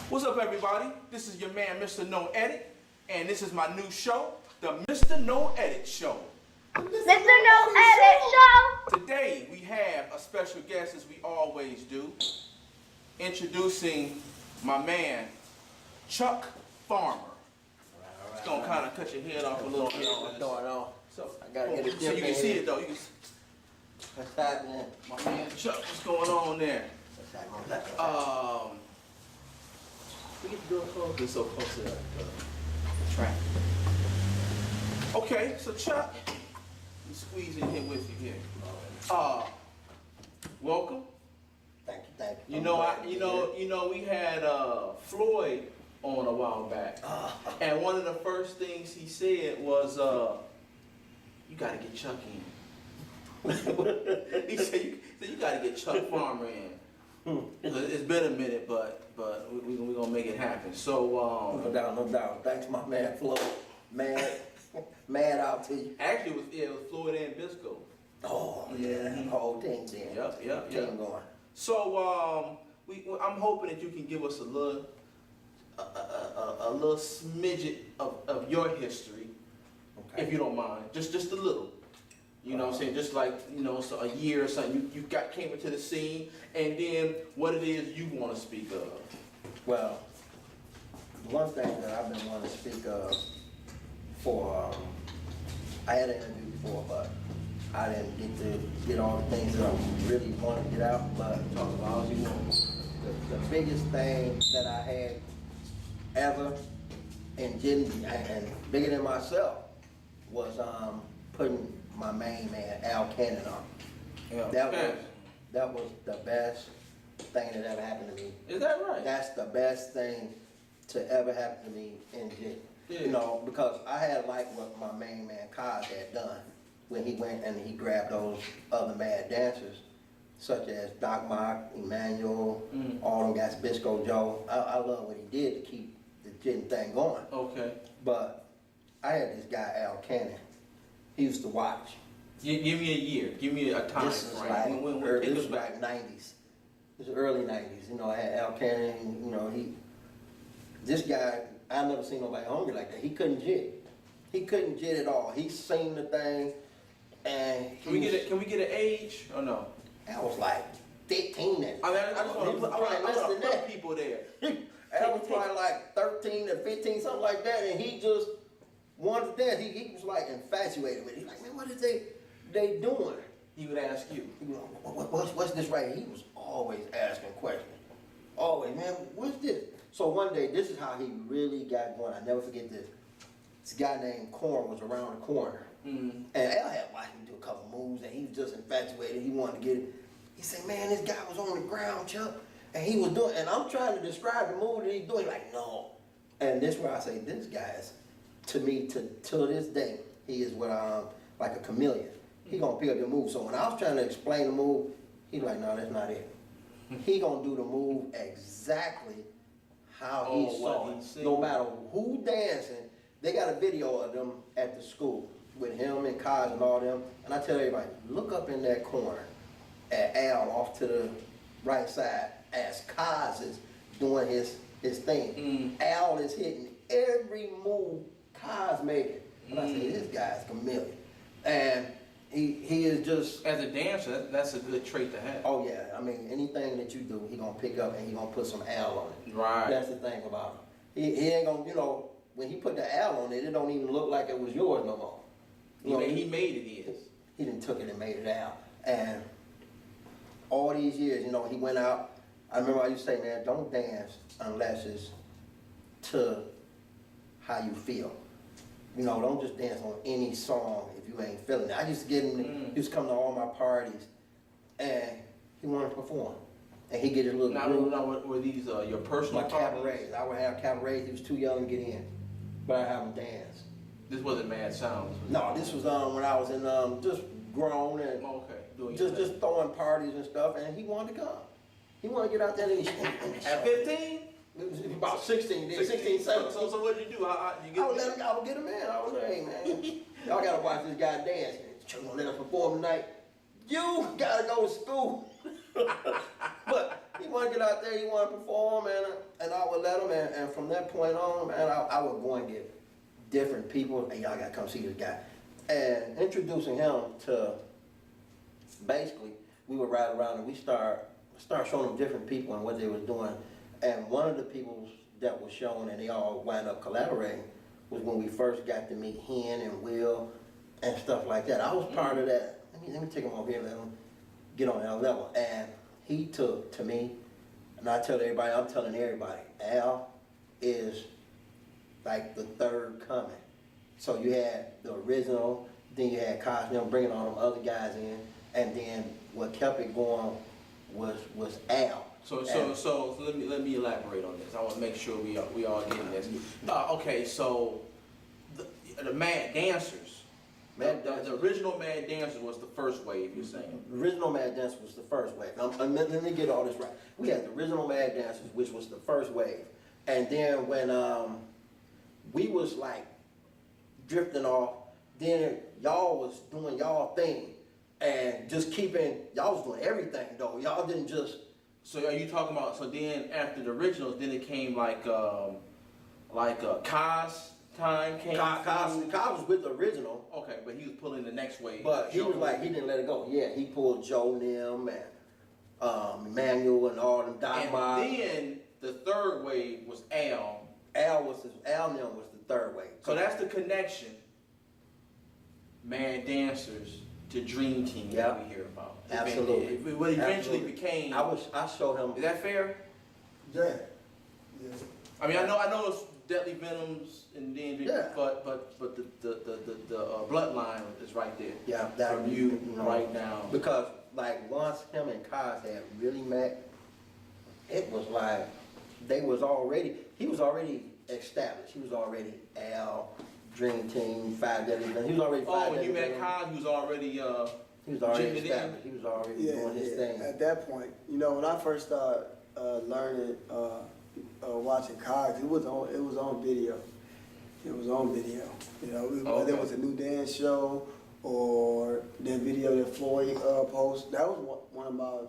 What's up, everybody? This is your man, Mr. No Edit, and this is my new show, the Mr. No Edit Show. Mr. No Edit Show! Today, we have a special guest, as we always do, introducing my man, Chuck Farmer. It's gonna kind of cut your head off a little bit. What's going on? So, I gotta get a so dip you can in see here. it though. You can, What's happening? my man, Chuck, what's going on there? What's happening? We get the door closed. It's so close to the track. Okay, so Chuck, let me squeeze in here with you here. Welcome. Thank you. You know, we had Floyd on a while back, and one of the first things he said was, "You got to get Chuck in." he said, "You got to get Chuck Farmer in." It's been a minute, but we're gonna make it happen. So No doubt. Thanks, my man Flo. Mad out to you. actually, it was Floyd and Bisco. Oh yeah, whole team then. Yep. Team going. So I'm hoping that you can give us a little smidget of your history, if you don't mind, just a little. You know what I'm saying? Just like, so a year or something, you came into the scene, and then what it is you want to speak of. Well, one thing that I've been wanting to speak of I had an interview before, but I didn't get all the things that I really wanted to get out. But Talk about all you want. the biggest thing that I had ever and bigger than myself was putting my main man Al Cannon on. Yeah. That was the best thing that ever happened to me. Is that right? That's the best thing to ever happen to me in jail. Yeah. Because I had liked what my main man Kaz had done when he went and he grabbed those other mad dancers, such as Doc Mock, Emmanuel, all them guys, Bisco Joe. I love what he did to keep the jitting thing going. Okay. But I had this guy Al Cannon. He used to watch. Give me a year. Give me a time This is frame. like, this was like 90s. This was early 90s. I had Al Cannon, this guy, I never seen nobody hungry like that. He couldn't jit. He couldn't jit at all. He seen the thing, and Can we get an age or no? I was like 15 then. I just want to that. put people there. I was probably like 13 or 15, something like that, and he just wanted that. He was like infatuated with it. He's like, man, what is they doing? He would ask you. He was like, what's this right here? He was always asking questions. Always, man, what's this? So one day, this is how he really got going. I never forget this. This guy named Corn was around the corner. And Al had watched him do a couple moves, and he was just infatuated. He wanted to get it. He said, man, this guy was on the ground, Chuck, and he was doing, and I'm trying to describe the move that he's doing. He's like, no. And this is where I say, this guy is, to me, till this day, he is what like a chameleon. He gonna pick up the move. So when I was trying to explain the move, he's like, no, that's not it. He gonna do the move exactly how he saw it. No matter who dancing, they got a video of them at the school with him and Kaz and all them. And I tell everybody, look up in that corner at Al off to the right side as Kaz is doing his thing. Al is hitting every move Kaz making. And I say, this guy's chameleon. And he is just... As a dancer, that's a good trait to have. Oh yeah, I mean, anything that you do, he gonna pick up and he gonna put some Al on it. Right. That's the thing about him. He ain't gonna, when he put the Al on it, it don't even look like it was yours no more. He made it his. He done took it and made it out. And all these years, he went out. I remember I used to say, man, don't dance unless it's to how you feel. Don't just dance on any song if you ain't feeling it. I used to get him, he used to come to all my parties, and he wanted to perform. And he get his little group. Now, were these your personal My parties? cabarets. I would have cabarets. He was too young to get in, but I have him dance. This wasn't Mad Sounds. No, this was when I was in just grown and just throwing parties and stuff, and he wanted to come. He wanted to get out there and At 15? It was about 16, 17. So what did you do? I would get him in. I was like, hey man, y'all gotta watch this guy dance. You gonna let us perform tonight? You gotta go to school. But He want to get out there, he want to perform, and I would let him, and from that point on, man, I would go and get different people, hey, y'all got to come see this guy. And introducing him to, basically, we would ride around and we start showing them different people and what they was doing. And one of the people that was shown, and they all wind up collaborating, was when we first got to meet Hen and Will and stuff like that. I was part of that. Let me take him over here and let him get on that level. And he took to me, and I tell everybody, I'm telling everybody, Al is like the third coming. So you had the original, then you had Cosmo bringing all them other guys in, and then what kept it going was Al. So let me elaborate on this. I want to make sure we all getting this. Okay, so the Mad Dancers. The original Mad Dancers was the first wave, you're saying? The original Mad Dancers was the first wave. Let me get all this right. We had the original Mad Dancers, which was the first wave. And then when we was like drifting off, then y'all was doing y'all thing. And just y'all was doing everything though. Y'all didn't just... So are you talking about, so then after the originals, then it came like Kaz time came? Kaz was with the original. Okay, but he was pulling the next wave. But he was like, he didn't let it go. Yeah, he pulled Joe Nim and Emmanuel and all them. And then the third wave was Al. Al Nim was the third wave. So that's the connection. Mad Dancers to Dream Team that we hear about. Absolutely. What eventually became. I showed him. Is that fair? Yeah. I mean, I know it's Deadly Venoms and then, Yeah. but the bloodline is right there. Yeah, that from you right now. Because like once him and Kaz had really met, it was like he was already established. He was already Al, Dream Team, Five Deadly Venoms. He was already Five when Deadly you met Venoms. Kaz, he was already established. He was already doing his thing. At that point, you know, when I first started learning, watching Cogs, it was on video. It was on video. You know, whether it was a new dance show or that video that Floyd posted. That was one of my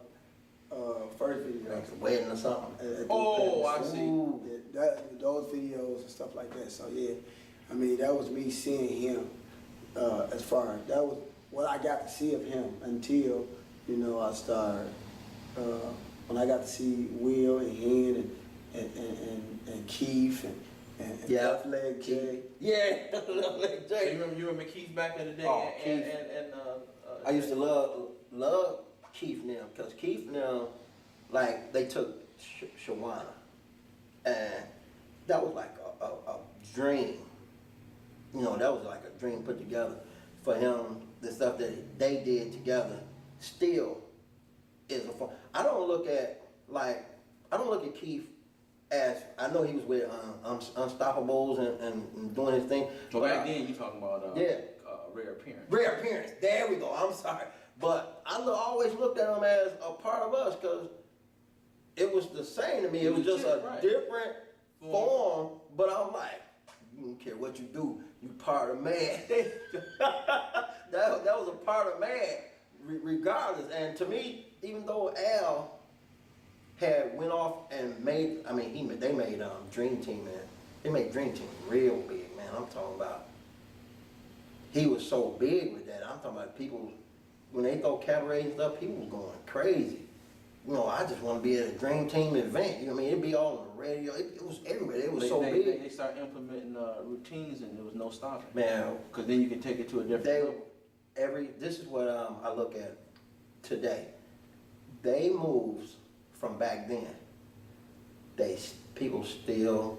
first videos. Like a wedding or something. I see. Those videos and stuff like that. So yeah, I mean, that was me seeing him. As far as that was what I got to see of him until, you know, I started, when I got to see Will and Hen and Keith and Left Leg Jay. Yeah, Left Leg Jay. So you remember Keith back in the day? Oh, and, Keith. and I used to love Keith now, because Keith now, like, they took Shawana, and that was like a dream. You know, that was like a dream put together for him. The stuff that they did together still is a fun. I don't look at Keith as, I know he was with Unstoppables and doing his thing. So back then you talking about Rare Appearance. Rare Appearance, there we go, I'm sorry. But I always looked at him as a part of us, because it was the same to me. It was just a different form, but I'm like, you don't care what you do, you part of man. that was a part of man, regardless. And to me, even though Al had went off and they made Dream Team, man. They made Dream Team real big, man. I'm talking about, he was so big with that. I'm talking about people, when they throw cabaret and stuff, people was going crazy. You know, I just want to be at a Dream Team event. You know what I mean? It'd be all on the radio. It was everywhere. It was so big. They started implementing routines, and there was no stopping. Man, because then you can take it to a different level. This is what I look at today. They moves from back then. People still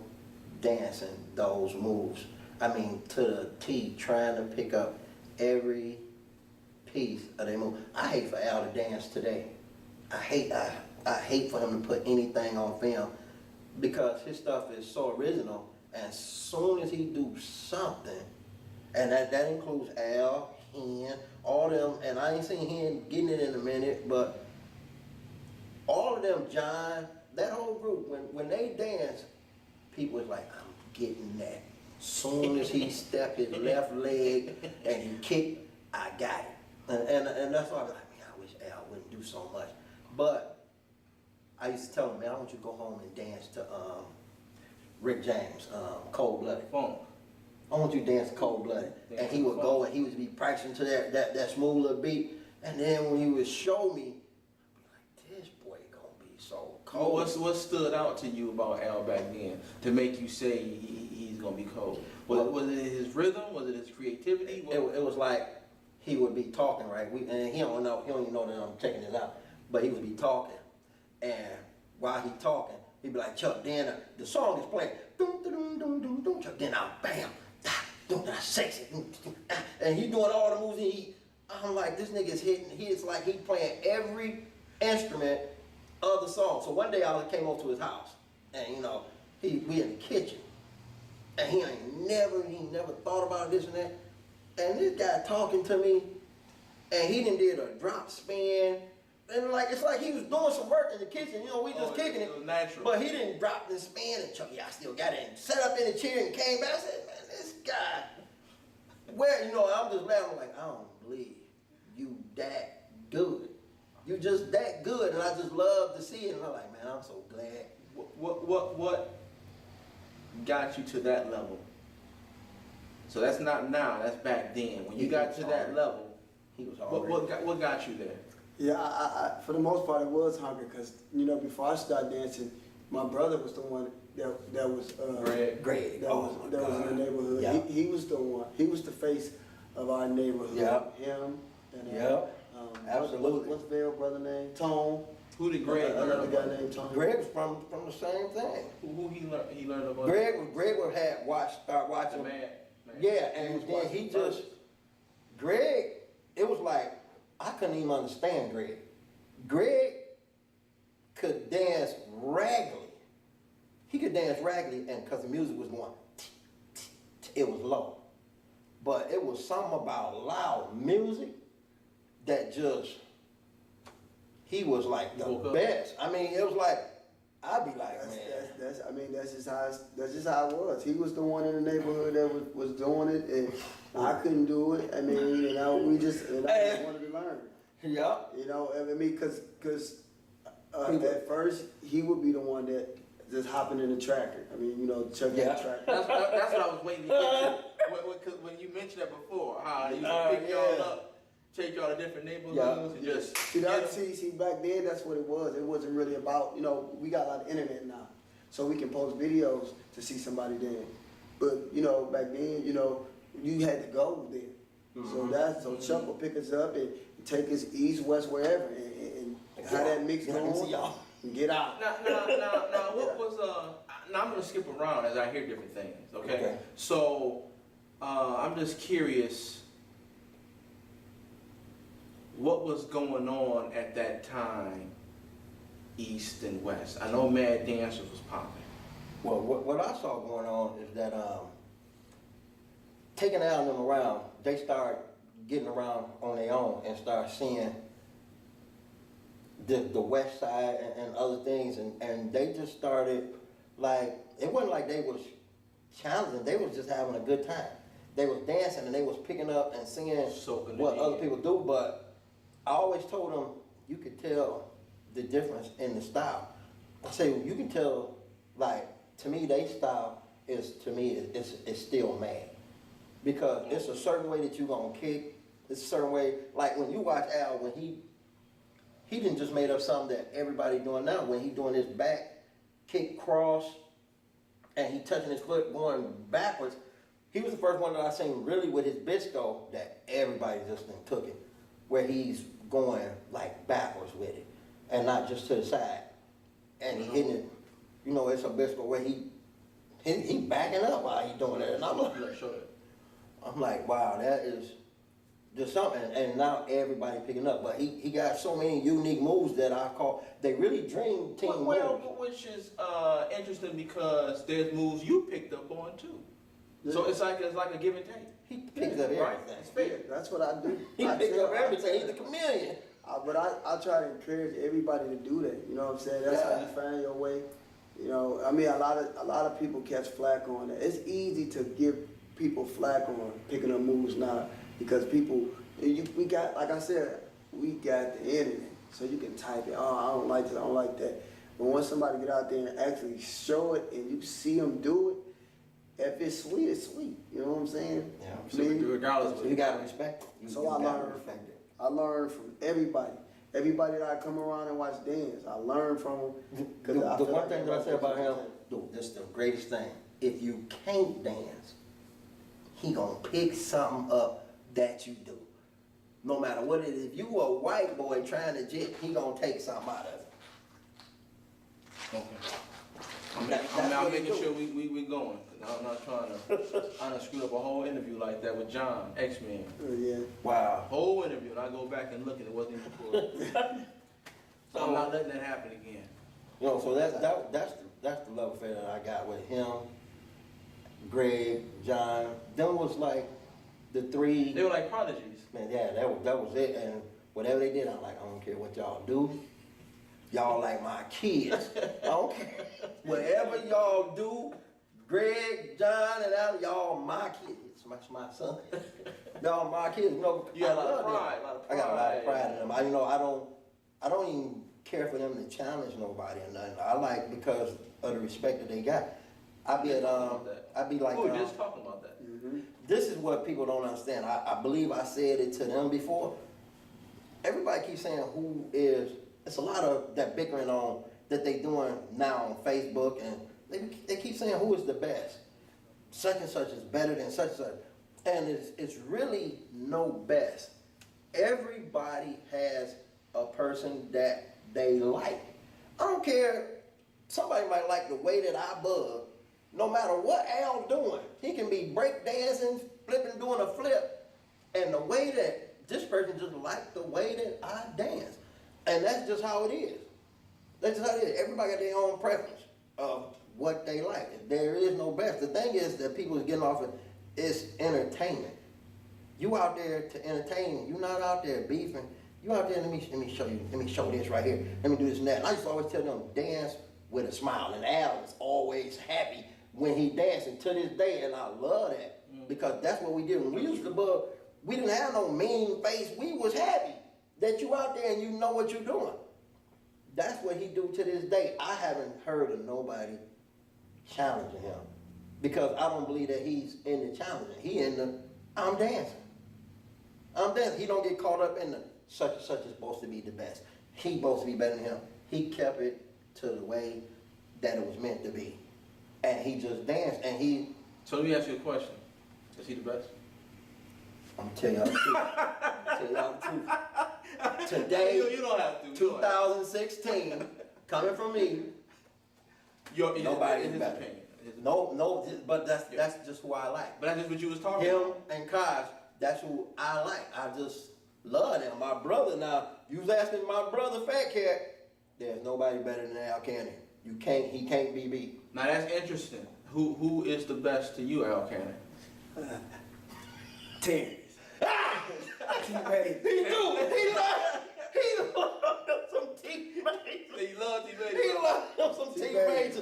dancing those moves. I mean, to the T, trying to pick up every piece of their move. I hate for Al to dance today. I hate for him to put anything on film, because his stuff is so original, and as soon as he do something, and that includes Al, Hen, all them, and I ain't seen Hen getting it in a minute, but all of them, John, that whole group, when they dance, people is like, I'm getting that. Soon as he step his left leg and he kick, I got it. And that's why I'm like, man, I wish Al wouldn't do so much. But I used to tell him, man, I want you to go home and dance to Rick James, Cold Blooded. Funk. I want you to dance Cold Blooded. And he would go and he would be practicing to that smooth little beat. And then when he would show me, I'd be like, this boy gonna be so cold. What stood out to you about Al back then to make you say he's gonna be cold? Was it his rhythm? Was it his creativity? It was like he would be talking, right? And he don't even know that I'm checking this out. But he would be talking, and while he talking, he'd be like, Chuck, then the song is playing, dum dum dum dum dum, Chuck, then I bam, da, dum, da, sexy, and he doing all the moves. And I'm like, this nigga is hitting. It's like he playing every instrument of the song. So one day I came over to his house, and we in the kitchen, and he never thought about this and that. And this guy talking to me, and he done did a drop spin, and it's like he was doing some work in the kitchen. We just kicking it. Was natural. But he didn't drop the spin, and Chuck, I still got it. And sat up in the chair and came back. I said, man, this guy, I'm just laughing. I'm like, I don't believe you that good. You just that good, and I just love to see it. And I'm like, man, I'm so glad. What got you to that level? So that's not now. That's back then. When you got to that level, he was already. What got you there? Yeah, I for the most part, it was hunger because, before I started dancing, my brother was the one that was Greg. that was in the neighborhood. Yeah. He was the one. He was the face of our neighborhood. Yeah. Him and Yep. Absolutely. What's Vale's brother name? Tone. Who did Greg learn Another guy about? named Tone. Greg was from the same thing. Who he learned about? Greg would start watching. Man. Yeah, and then he just, Greg, it was like, I couldn't even understand Greg. Greg could dance raggedly. He could dance raggedly, and because the music was going, it was low. But it was something about loud music that just, he was like the best. I mean, it was like, I'd be like, That's just how it was. He was the one in the neighborhood that was doing it, and I couldn't do it. I just wanted to learn. Yeah. Because at first he would be the one that just hopping in the tractor. Chuck the tractor. That's what I was waiting to get to. When you mentioned that before, how he used to pick y'all up, take y'all to different neighborhoods, and just see back then that's what it was. It wasn't really about we got a lot of internet now, so we can post videos to see somebody dance. But back then you had to go there. Mm-hmm. So Chuck would pick us up and take us east, west, wherever, and have that mix going and get out. Now, what was now I'm gonna skip around as I hear different things. Okay. So I'm just curious. What was going on at that time, East and West? I know Mad Dancers was popping. Well, what I saw going on is that taking Al and them around, they start getting around on their own and start seeing the West Side and other things, and they just started it wasn't like they was challenging, they was just having a good time. They was dancing and they was picking up and seeing what other people do, but I always told them, you could tell the difference in the style. I say, you can tell, to me, their style is still mad. Because it's a certain way that you're going to kick. It's a certain way, when you watch Al, when he didn't just made up something that everybody doing now. When he doing his back kick cross, and he touching his foot going backwards, he was the first one that I seen really with his bisco that everybody just took it. Where he's going backwards with it and not just to the side. And he hitting it, it's a bisco where he backing up while he doing it. And I'm like, wow, that is just something. And now everybody picking up. But he got so many unique moves that I call, they really dream team moves. Which is interesting because there's moves you picked up on too. So it's like a give and take. He picks up everything. Right? It's fair. That's what I do. He picks up everything. He's a chameleon. But I try to encourage everybody to do that. You know what I'm saying? That's how you find your way. A lot of people catch flack on it. It's easy to give people flack on picking up moves now because we got, like I said, we got the internet, so you can type it. Oh, I don't like this, I don't like that. But once somebody get out there and actually show it and you see them do it, if it's sweet, it's sweet. You know what I'm saying? Yeah. So we do regardless. So you gotta respect it. So I learned from it. I learned from everybody. Everybody that I come around and watch dance, I learn from them. The one thing that I say about him, this is the greatest thing. If you can't dance, he gonna pick something up that you do. No matter what it is. If you a white boy trying to jit, he gonna take something out of it. Okay. That's I'm now what he making do. sure we going. I'm not trying to. I done screwed up a whole interview like that with John, X-Men. Yeah. Wow. Whole interview, and I go back and look, and it wasn't even recorded. So I'm not letting that happen again. You know, so that's the love affair that I got with him, Greg, John. Them was like the three. They were like prodigies. Man, yeah, that was it. And whatever they did, I'm like, I don't care what y'all do. Y'all like my kids. I don't care. Whatever y'all do, Greg, John, and Al, y'all my kids. It's my son. Y'all my kids. You know, You got a lot love of them. pride. I got a lot of pride in them. I don't even care for them to challenge nobody or nothing. I like because of the respect that they got. I be like, We were just talking about that. this is what people don't understand. I believe I said it to them before. Everybody keeps saying who is. It's a lot of that bickering on that they doing now on Facebook, and they keep saying who is the best. Such and such is better than such and such, and it's really no best. Everybody has a person that they like. I don't care. Somebody might like the way that I bug. No matter what Al doing, he can be break dancing, flipping, doing a flip, and the way that this person just like the way that I dance. And that's just how it is. That's just how it is. Everybody got their own preference of what they like. There is no best. The thing is that people is getting off of it's entertainment. You out there to entertain. You not out there beefing. You out there, let me show you. Let me show this right here. Let me do this and that. And I used to always tell them, dance with a smile. And Al is always happy when he dancing to this day. And I love that because that's what we did. When we used to bug, we didn't have no mean face. We was happy that you out there and you know what you're doing. That's what he do to this day. I haven't heard of nobody challenging him because I don't believe that he's in the challenging. He in the, I'm dancing. I'm dancing. He don't get caught up in the such and such is supposed to be the best. He supposed to be better than him. He kept it to the way that it was meant to be. And he just danced and he. So let me ask you a question. Is he the best? I'm tell y'all the truth. Tell y'all the truth. Today, You don't have to. 2016, coming from me, nobody in is his better. opinion. No, but that's just who I like. But that's just what you was talking Him about. and Kaj, that's who I like. I just love them. My brother now, you was asking my brother Fat Cat, there's nobody better than Al Cannon. He can't be beat. Now that's interesting. Who is the best to you, Al Cannon? Terrence. T-Ray. He loved some teammates. He loves you, baby. He loved some teammates.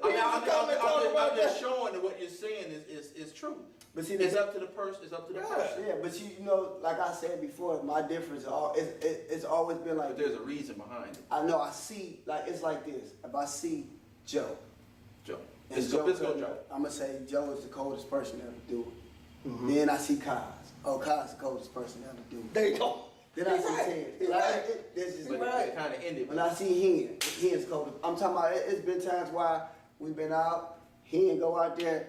I'm just showing that what you're saying is true. But see, It's up to the person. It's up to the person. Yeah, but you know, like I said before, my difference it's always been like. But there's a reason behind it, I know. I see, like it's like this. If I see Joe, Joe. and Let's go, Joe. I'm gonna say Joe is the coldest person to ever do it. Mm-hmm. Then I see Kaz. Oh, Kaz is the coldest person to ever do it. There you go. Then I He's see right. Terrence. He's Like, right. this is But Right. it kind of ended. when I see Hen's coldest. I'm talking about. It's been times why we've been out. Hen go out there.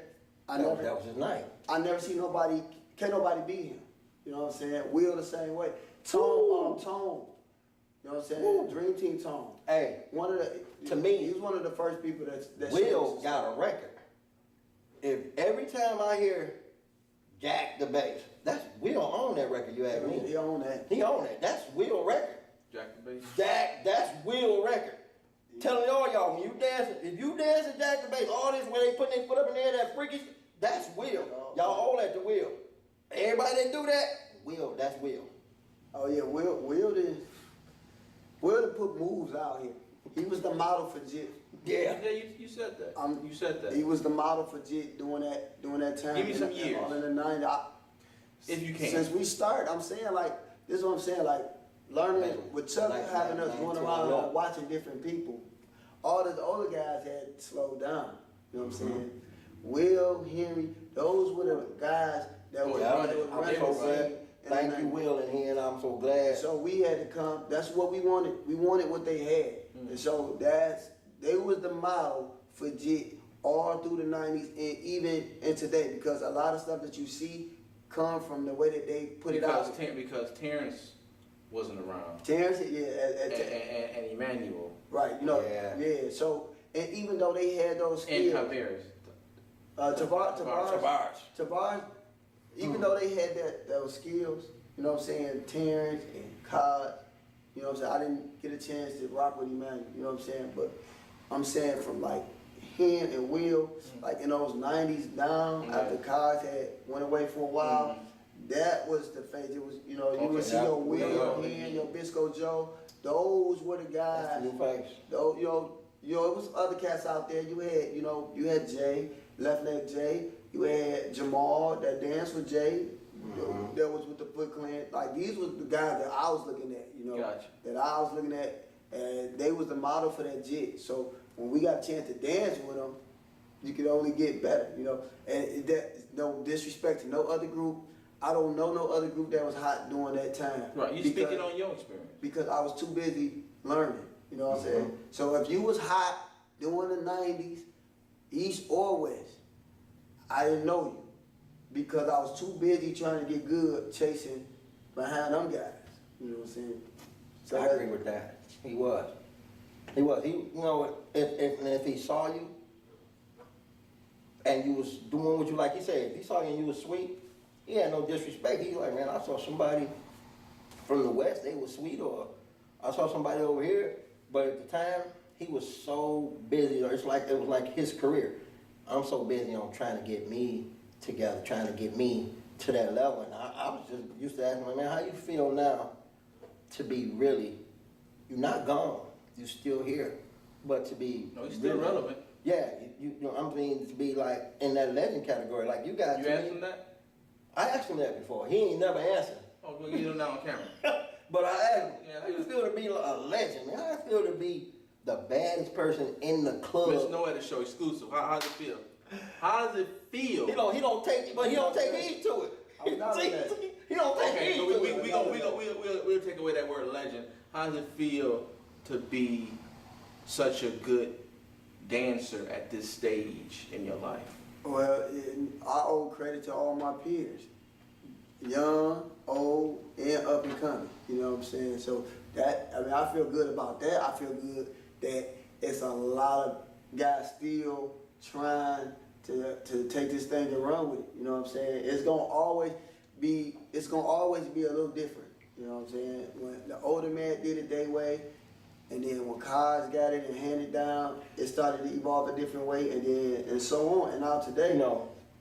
That was his night. I never see nobody. Can't nobody beat him. You know what I'm saying? Will the same way. Tone. You know what I'm saying? Woo. Dream Team Tone. Hey, One of the. To me, he was one of the first people that Will showed- got a record. If every time I hear Jack the Bass, that's Will on that record, you ask He me. own that. He on it. That's Will record. Jack the Bass. Jack, that's Will record. Telling all y'all, when you dancing, if you dancing Jack the Bass, all this where they putting their foot up in the air, that freakish, that's Will. Y'all owe that to Will. Everybody that do that, Will, that's Will. Oh yeah, Will did put moves out here. He was the model for Jit. Yeah. Yeah, you said that. You said that. He was the model for Jit during that time. Give me some years. All in the 90s. If you can. Since we start, I'm saying like this is what I'm saying like learning Like, with Chuck like having us 19, going around 12. watching different people. all the older guys had slowed down. You know what I'm saying? Will, Henry, those were the guys that was Yeah, running I'm the so scene. glad. Thank you, Will, and he, and I'm so glad. So we had to come. That's what we wanted. We wanted what they had, and so they was the model for Jit all through the '90s and even in today, because a lot of stuff that you see come from the way that they put it out. Because Terrence wasn't around. Terrence, And Emmanuel. right, you know, Yeah. yeah. So and even though they had those And skills, Tavares. Tavares, even though they had those skills, you know what I'm saying, Terrence and Cod, you know what I'm saying, I didn't get a chance to rock with Emmanuel, you know what I'm saying, but I'm saying from like him and Will, like in those 90s down, after Cod had went away for a while, that was the phase. It was, you know, you would see your Will, Hen, your Bisco Joe, those were the guys. That's the new face. Though, it was other cats out there. You had Jay, Left Leg Jay. You had Jamal that danced with Jay. That was with the Foot Clan. Like these was the guys that I was looking at. Gotcha. That I was looking at, and they was the model for that jit. So when we got a chance to dance with them, you could only get better. And that no disrespect to no other group. I don't know no other group that was hot during that time. Right, you speaking on your experience. Because I was too busy learning, you know what I'm saying? So if you was hot during the 90s, East or West, I didn't know you. Because I was too busy trying to get good chasing behind them guys. You know what I'm saying? So I agree with that. He was. He, you know, if he saw you and you was doing what you, like he said, if he saw you and you was sweet, he had no disrespect. He was like, man, I saw somebody from the West, they was sweet, or I saw somebody over here. But at the time, he was so busy, or it was like his career. I'm so busy on trying to get me together, trying to get me to that level. And I was just used to asking him, man, how you feel now to be really, you're not gone, you're still here, but to be No, he's still really, relevant. Yeah, you know, I mean, to be like in that legend category, like you guys. You asked him that? I asked him that before. He ain't never answered. Oh, well, you know now on camera. But I asked him, Yeah, how you feel to be a legend, man? How you feel to be the baddest person in the club? Miss Snow at the show exclusive. How does it feel? How does it feel? He don't take heed to it. I'm not See, that. he don't take Okay, heed so to it. we'll take away that word legend. How does it feel to be such a good dancer at this stage in your life? Well, I owe credit to all my peers. Young, old, and up and coming. You know what I'm saying? So I feel good about that. I feel good that it's a lot of guys still trying to take this thing and run with it. You know what I'm saying? It's gonna always be a little different. You know what I'm saying? When the older man did it their way, and then when Cos got it and handed down, it started to evolve a different way, and so on. And now today,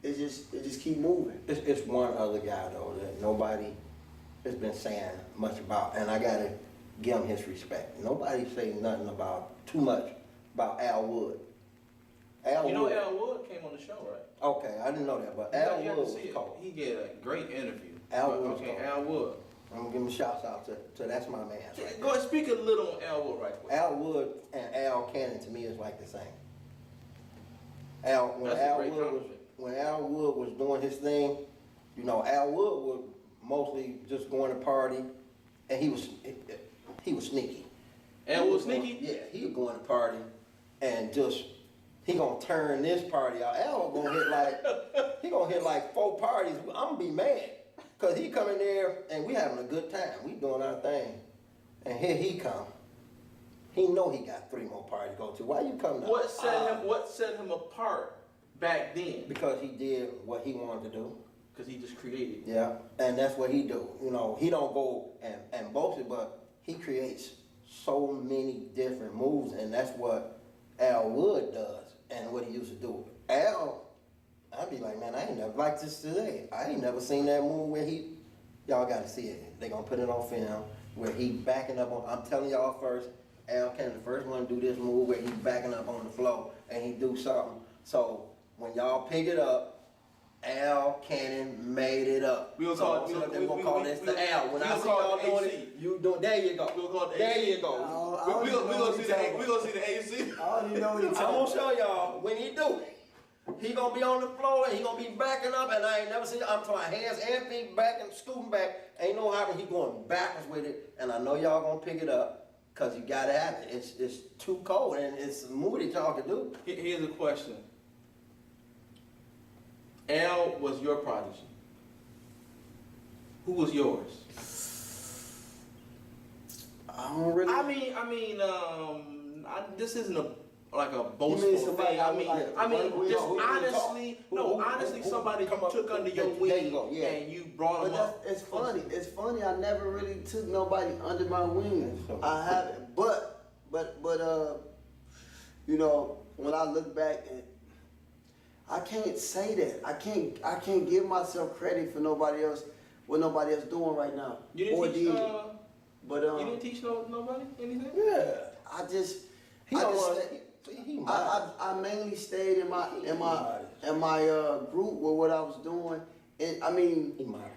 it just keep moving. It's one other guy though that nobody has been saying much about, and I gotta give him his respect. Nobody say nothing too much about Al Wood. Al Wood came on the show, right? Okay, I didn't know that, but You Al have Wood to was see it. cold. He gave a great interview. Al Wood was Okay, cold. Al Wood. I'm gonna give him a shout out to that's my man. Right Go ahead, speak a little on Al Wood right quick. Al Wood and Al Cannon to me is like the same. When Al Wood was doing his thing, Al Wood was mostly just going to party, and he was sneaky. Al Wood sneaky? Yeah, he was going to party, and he gonna turn this party out. Al gonna hit like 4 parties. I'm gonna be mad, cause he come in there and we having a good time. We doing our thing, and here he come. He know he got 3 more parties to go to. Why you come now? What set him apart back then? Because he did what he wanted to do. Because he just created. Yeah, and that's what he do. He don't go and boast it, but he creates so many different moves, and that's what Al Wood does, and what he used to do. Al, I'd be like, man, I ain't never like this today. I ain't never seen that move where y'all got to see it. They gonna put it on film where he backing up on. I'm telling y'all first. Al Cannon, the first one to do this move where he's backing up on the floor and he do something. So when y'all pick it up, Al Cannon made it up. We gonna So call it- I'm we- saying we- gonna call we- this we- the Al. When we I gonna see call y'all it doing AC. it, you doing. There you go. We'll call it There AC. you go. I We don't even know gonna what see he the talking we about. gonna see the AC. I don't even know what he I'm talking gonna about. show y'all when he do it. He gonna be on the floor and he gonna be backing up, and I ain't never seen. I'm talking hands and feet back and scooting back. Ain't no how he going backwards with it, and I know y'all gonna pick it up because you gotta have it. It's too cold and it's a movie that y'all can do. Here's a question. Al was your prodigy. Who was yours? I don't really. This isn't like a You mean boastful somebody thing. I was like, Just who- honestly, who- honestly, who- somebody come you up- took under your there you wing go, yeah. and you brought But them up. it's funny. It's funny. I never really took nobody under my wing. So- I haven't. But you know, when I look back and I can't say that. I can't give myself credit for nobody else. What nobody else doing right now. You didn't Or teach. did. But You didn't teach nobody anything. Yeah. I just. He I don't just want. sta- He I mainly stayed in my group with what I was doing, and I mean He modest.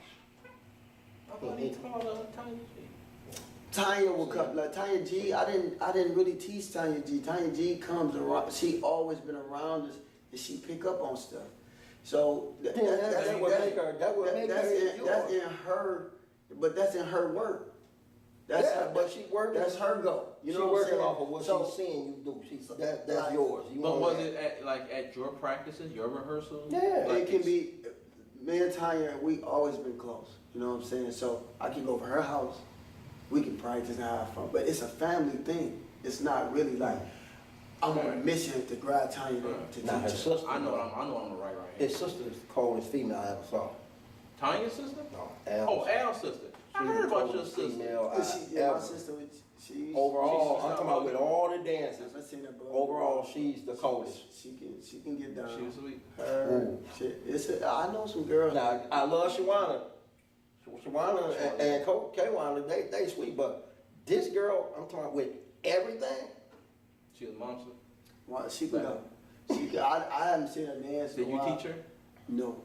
I thought he taught Tiny G. Tanya will come like Tanya G. I didn't really teach Tanya G. Tanya G comes around. She always been around us, and she pick up on stuff. So That would make her. That would make her that's yours. in her, but that's in her work. That's Yeah, her, but she working. That's her goal. You She know what I'm working saying? off of what So- she's seeing you do. That's Like- yours. You But want was that. it at your practices, your rehearsals? Yeah. Like It can be, me and Tanya, we always been close. You know what I'm saying? So I can go to her house, we can practice and have fun. But it's a family thing. It's not really like I'm on a mission to grab Tanya to Nah, her teach her. sister. I know I'm the right hand. His sister's the coldest female I ever saw. Tanya's sister? No, Oh, Al's sister. I heard about your sister. Female But she, yeah, my ever. sister, she Overall, she's I'm talking about with all the dances. I've seen her, bro. Overall, she's the coldest. She can get down. She was sweet. Her, Ooh. shit. I know some girls. Now, I love Shawana. Shawana and K-Wana, they sweet, but this girl, I'm talking about with everything. She was a monster. Well, she can go. I haven't seen her dance. Did you teach her? No.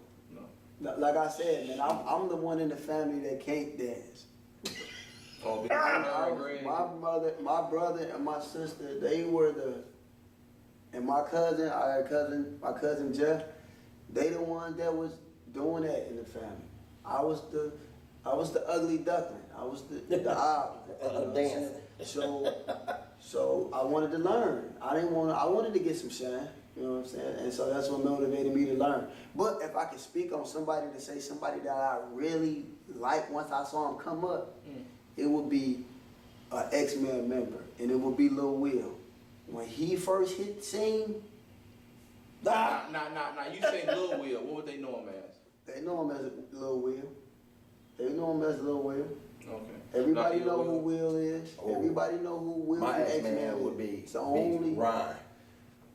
No. Like I said, man, I'm the one in the family that can't dance. Oh, because of her grade. My brother and my sister, they were and my cousin, my cousin Jeff, they the ones that was doing that in the family. I was the ugly duckling. I was the odd one. Dance. So I wanted to learn. I wanted to get some shine. You know what I'm saying? And so that's what motivated me to learn. But if I could speak on somebody to say somebody that I really like once I saw him come up, it would be an X-Men member, and it would be Lil Will. When he first hit the scene, Nah. You say Lil Will. What would they know him as? they know him as Lil Will. They know him as Lil Will. Okay. Everybody Not know Lil who Will is. Oh. Everybody know who Will My from X-Man X-Men would be, It's the only. Ryan.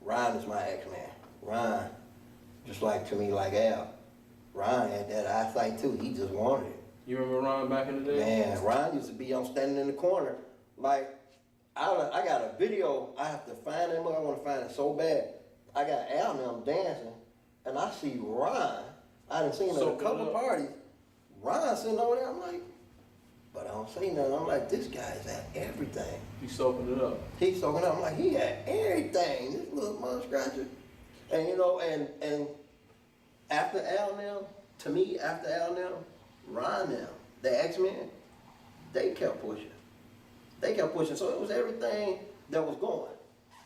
Ryan is my X-Man. Ryan, just like to me, like Al. Ryan had that eyesight too. He just wanted it. You remember Ron back in the day? Man, Ryan used to be on standing in the corner. Like, I got a video. I have to find him. I want to find it so bad. I got Al and them dancing, and I see Ryan. I done seen him at a Soaking couple up. parties. Ryan sitting over there. I'm like, but I don't see nothing. I'm like, this guy's at everything. You soaking it up. He's soaking up. I'm like, he had everything. This little mud scratcher. And you know, and after Al now, to me, after Al now, Ron now, the X-Men, they kept pushing. They kept pushing. So it was everything that was going.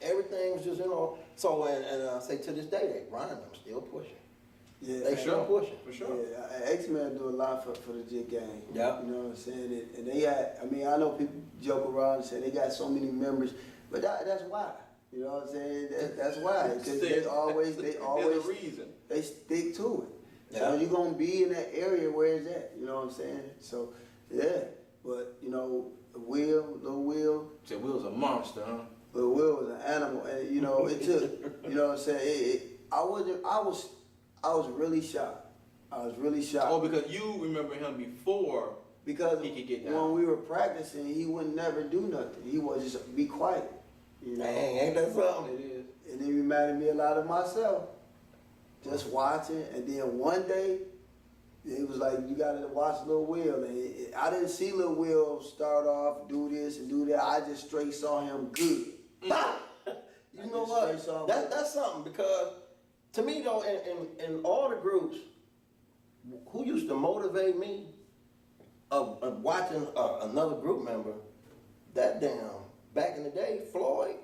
Everything was just, you know, so and I say to this day, that Ron them still pushing. Yeah, They still pushing. For sure. Yeah, X-Men do a lot for the Jig gang. Yeah. You know what I'm saying? And they got, I mean, I know people joke around and say they got so many members, but that's why. You know what I'm saying? That's why. Because they always, There's a reason. they stick to it. Yeah. So you're going to be in that area where it's at. You know what I'm saying? So, yeah. But, you know, Lil Will, Said Will's a monster, huh? Lil Will was an animal. And, you know, it took, you know what I'm saying? I was really shocked. I was really shocked. Oh, because you remember him before. Because He could get when down. we were practicing, he would never do nothing. He would just be quiet. You know? Dang, ain't that something? It is. And it reminded me a lot of myself. just watching, and then one day, it was like, you gotta watch Lil Will, and I didn't see Lil Will start off, do this and do that, I just straight saw him good. You know what? That's something, because to me though, in all the groups, who used to motivate me of watching another group member, that damn, back in the day, Floyd,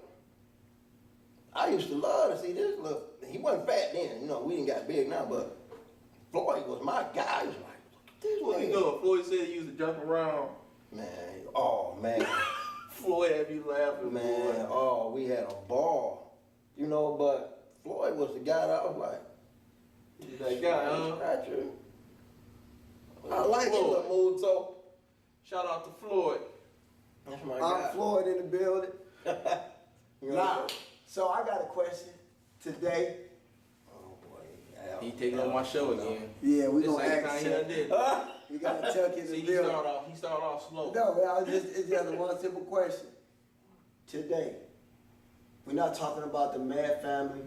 I used to love to see this look. He wasn't fat then, you know, we didn't got big now, but Floyd was my guy. He was like, look at this Well, way. you know, Floyd said he used to jump around. Man, oh man. Floyd had me laughing, Man, boy. oh, we had a ball. You know, but Floyd was the guy that I was like, He's that guy, huh? Scratcher. I like his little mood, so Shout out to Floyd. that's my I'm guy. Floyd in the building. You know, Now, so I got a question today. oh boy. He taking on my show again. Yeah, we This gonna ain't ask how he done Chuck. did. We got Chuck in See, the he building. started off slow. No, man, it's just one simple question. Today, we're not talking about the Mad Family.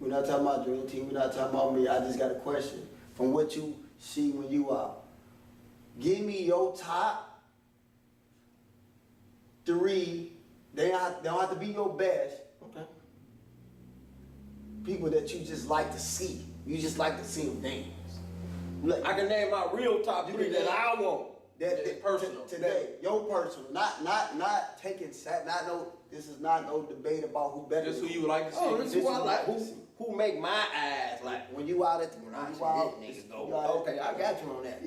We're not talking about Dream Team. We're not talking about me. I just got a question. From what you see when you out, give me your top 3. They don't have to be your best. Okay. People that you just like to see. You just like to see them dance. Look, I can name my real top 3 that I want. It's personal. Today, your personal, not taking not no. This is not no debate about who better. Just than who you would like to see. Oh, this This is who I is like. what- Who make my eyes like, when you out at the when I you see out, this nigga you go. out at- Okay, I got you on that.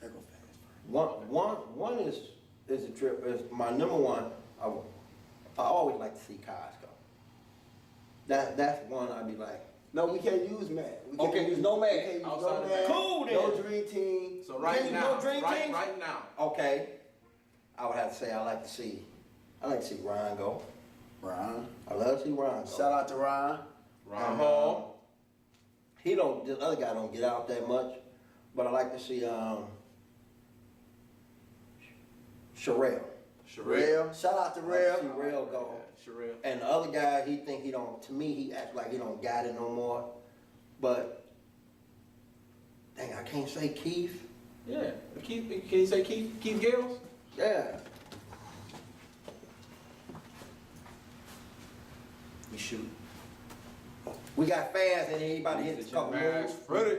That go fast. One is a trip. Is my number one. I always like to see Cos go. That's one I'd be like. No, we can't use Matt. We can't Okay, use no Matt. We can't use Outside no of Matt. Matt. Cool then. No Dream Team. So right Can you now, go Dream Teams? right now. Okay, I would have to say I like to see Ryan go. Ron. I love to see Ryan go. Shout out to Ron. Ron And, Hall. the other guy don't get out that much, but I like to see Sherelle. Sherelle. Shout out to I like to see Rail. Rail go. Sherelle. And the other guy, he think he don't, to me, he acts like he don't got it no more. But, dang, I can't say Keith. Yeah. Keith, can you say Keith Gales? Yeah. You shoot. We got fast and anybody hit the couple moves. Ready?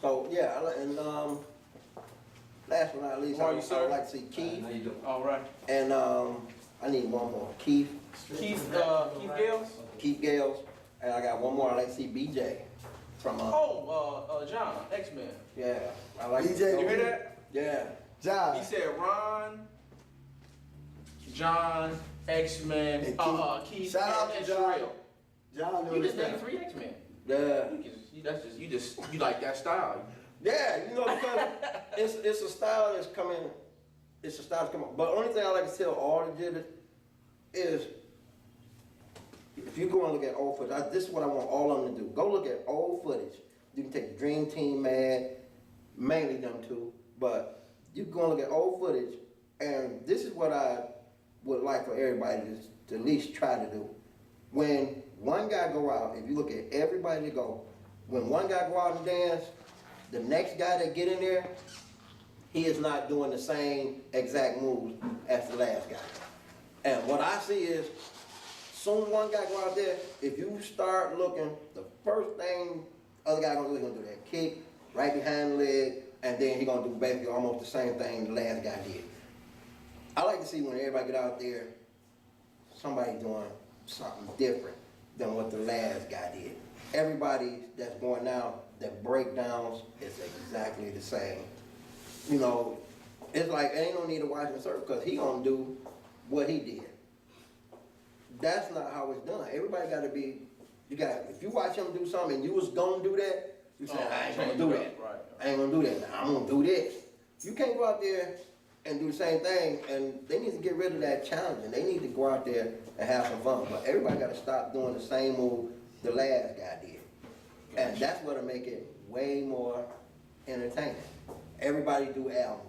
So, yeah, and last but not least, How are I you, would sir? like to see Keith. All right. And I need one more. Keith Gales? Keith Gales. And I got one more. I like to see BJ from John, X-Men. yeah. I like BJ, You hear that? Yeah. John. He said Ron, John, X-Men, And Keith, Shout out and to John. Sherelle. John You knew just this named guy. 3 X-Men. Yeah. You like that style. Yeah, you know, because it's a style that's coming. It's a style that's coming. But the only thing I like to tell all the jitters is, if you go and look at old footage, this is what I want all of them to do. Go look at old footage. You can take the Dream Team, Mad, mainly them two, but you can go and look at old footage, and this is what I would like for everybody to at least try to do. When one guy go out, if you look at everybody that go, when one guy go out and dance, the next guy that get in there, he is not doing the same exact moves as the last guy. And what I see is, soon one guy go out there, if you start looking, the first thing other guy gonna do, he's gonna do that kick right behind the leg, and then he gonna do basically almost the same thing the last guy did. I like to see when everybody get out there, somebody doing something different than what the last guy did. Everybody that's going now, that breakdowns is exactly the same. You know, it's like ain't no need to watch him surf because he gonna do what he did. That's not how it's done. Everybody gotta be, if you watch him do something and you was gonna do that, you say, I ain't gonna do that. Right. I ain't gonna do that. I'm gonna do this. You can't go out there and do the same thing, and they need to get rid of that challenging. They need to go out there and have some fun. But everybody gotta stop doing the same move the last guy did. And that's what'll make it way more entertaining. Everybody do Al move.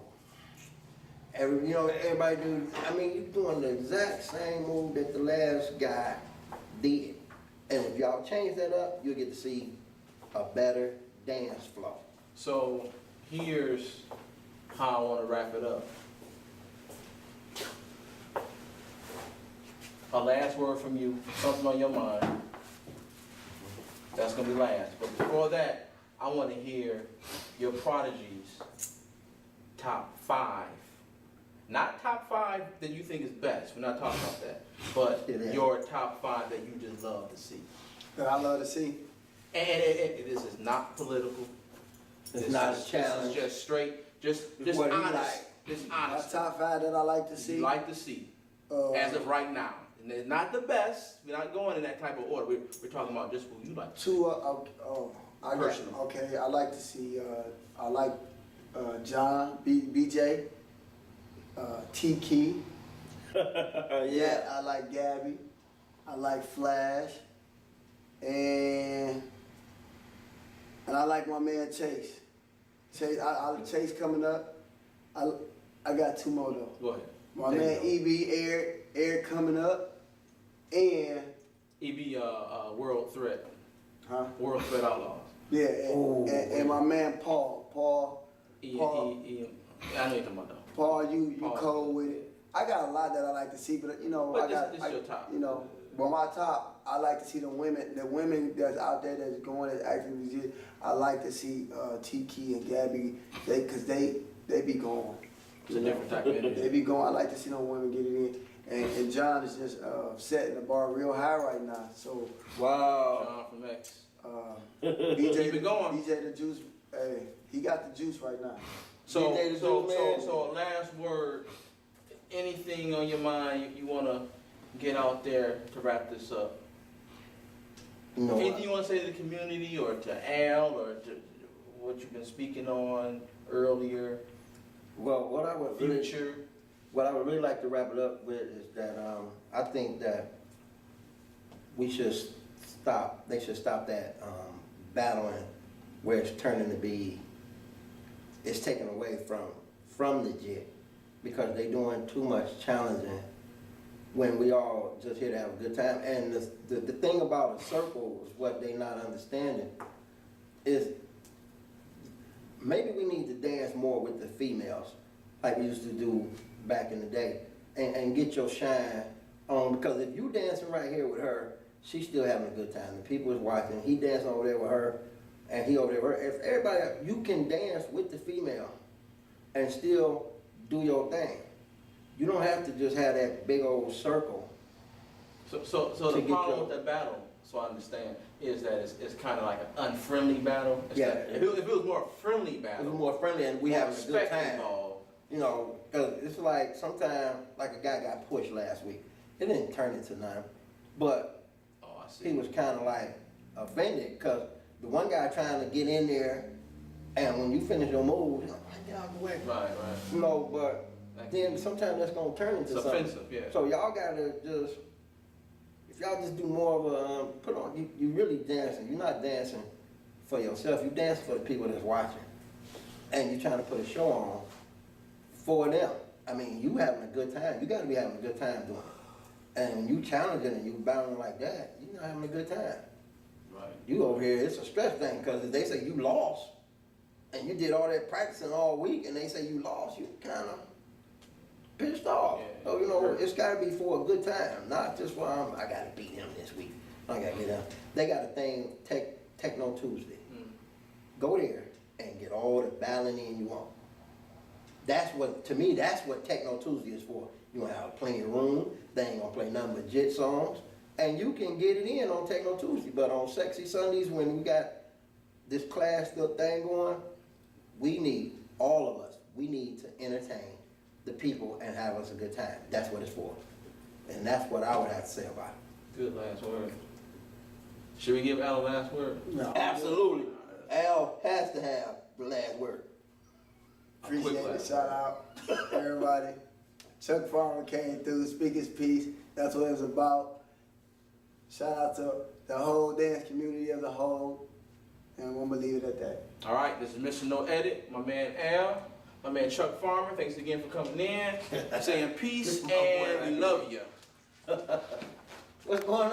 Everybody do, I mean, you're doing the exact same move that the last guy did. And if y'all change that up, you'll get to see a better dance flow. So here's how I want to wrap it up. A last word from you, something on your mind. That's gonna be last. But before that, I want to hear your prodigy's top 5. Not top 5 that you think is best. We're not talking about that. But your top 5 that you just love to see. That I love to see. And this is not political. It's not a challenge. This is just straight, just what he honest. like. Just My honest. top 5 that I like to see. You like to see, as of right now. And it's not the best. We're not going in that type of order. We're talking about just who you like. I got, Personal. okay, I like to see, I like John, BJ, T-Key. Yeah, I like Gabby. I like Flash. And I like my man Chase. Chase coming up. I got 2 more though. Go ahead. My There man you Eric coming up. And, EB, World Threat. huh? World Threat Outlaws. Yeah, and my man Paul. I know you're talking about though. Paul, you Paul. cold with it. I got a lot that I like to see, but you know, But I got this is your top. You know, but my top, I like to see the women that's out there that's going that's acting legit. I like to see T-Key and Gabby, cause they be going. It's a different type of energy. They be going. I like to see them women get it in. And John is just setting the bar real high right now. So Wow. John from X. DJ, Keep it going. DJ the Juice, hey, he got the juice right now. So, DJ the so, Juice so, Man. so, last word. Anything on your mind you want to get out there to wrap this up? You know, Anything you want to say to the community or to Al or to what you've been speaking on earlier, well, what I would really like to wrap it up with is that I think that we should stop. They should stop that battling where it's turning to be. It's taken away from the JIT because they're doing too much challenging when we all just here to have a good time. And the thing about a circle is what they not understanding is maybe we need to dance more with the females like we used to do back in the day and get your shine on, because if you dancing right here with her, she's still having a good time. The people is watching. He dancing over there with her and he over there with her. If everybody, you can dance with the female and still do your thing. You don't have to just have that big old circle. So the problem with that battle, so I understand, is that it's kind of like an unfriendly battle. If it was more a friendly battle, It was more friendly and we having a good respect time. involved. You know, cause it's like sometimes, like a guy got pushed last week. It didn't turn into nothing, but Oh, I see. he was kind of like offended because the one guy trying to get in there, and when you finish your move, you know, get out of the way. Right. You know, but then sometimes that's gonna turn into It's something. offensive, yeah. So y'all gotta just, if y'all just do more of a, put on, you really dancing. You're not dancing for yourself. You dancing for the people that's watching, and you're trying to put a show on for them. I mean, you having a good time. You gotta be having a good time doing it. And when you challenging and you battling like that, you're not having a good time. Right. You over here, it's a stress thing, because if they say you lost, and you did all that practicing all week, and they say you lost, you kind of pissed off. Yeah. So, you know, it's gotta be for a good time, not just for, I gotta beat him this week. I gotta get him. They got a thing, Techno Tuesday. Go there and get all the battling in you want. That's what, to me, that's what Techno Tuesday is for. You gonna have plenty of room, they ain't gonna play nothing but JIT songs, and you can get it in on Techno Tuesday. But on Sexy Sundays, when we got this class little thing going, we need, all of us, we need to entertain the people and have us a good time. That's what it's for. And that's what I would have to say about it. Good last word. Should we give Al a last word? No. Absolutely. Al has to have the last word. Appreciate Quick it. last Shout out everybody. Chuck Farmer came through, speak his piece. That's what it was about. Shout out to the whole dance community as a whole. And I'm gonna leave it at that. All right, this is Mr. No Edit, my man Al, my man Chuck Farmer. Thanks again for coming in, saying peace, and we love you. What's going on?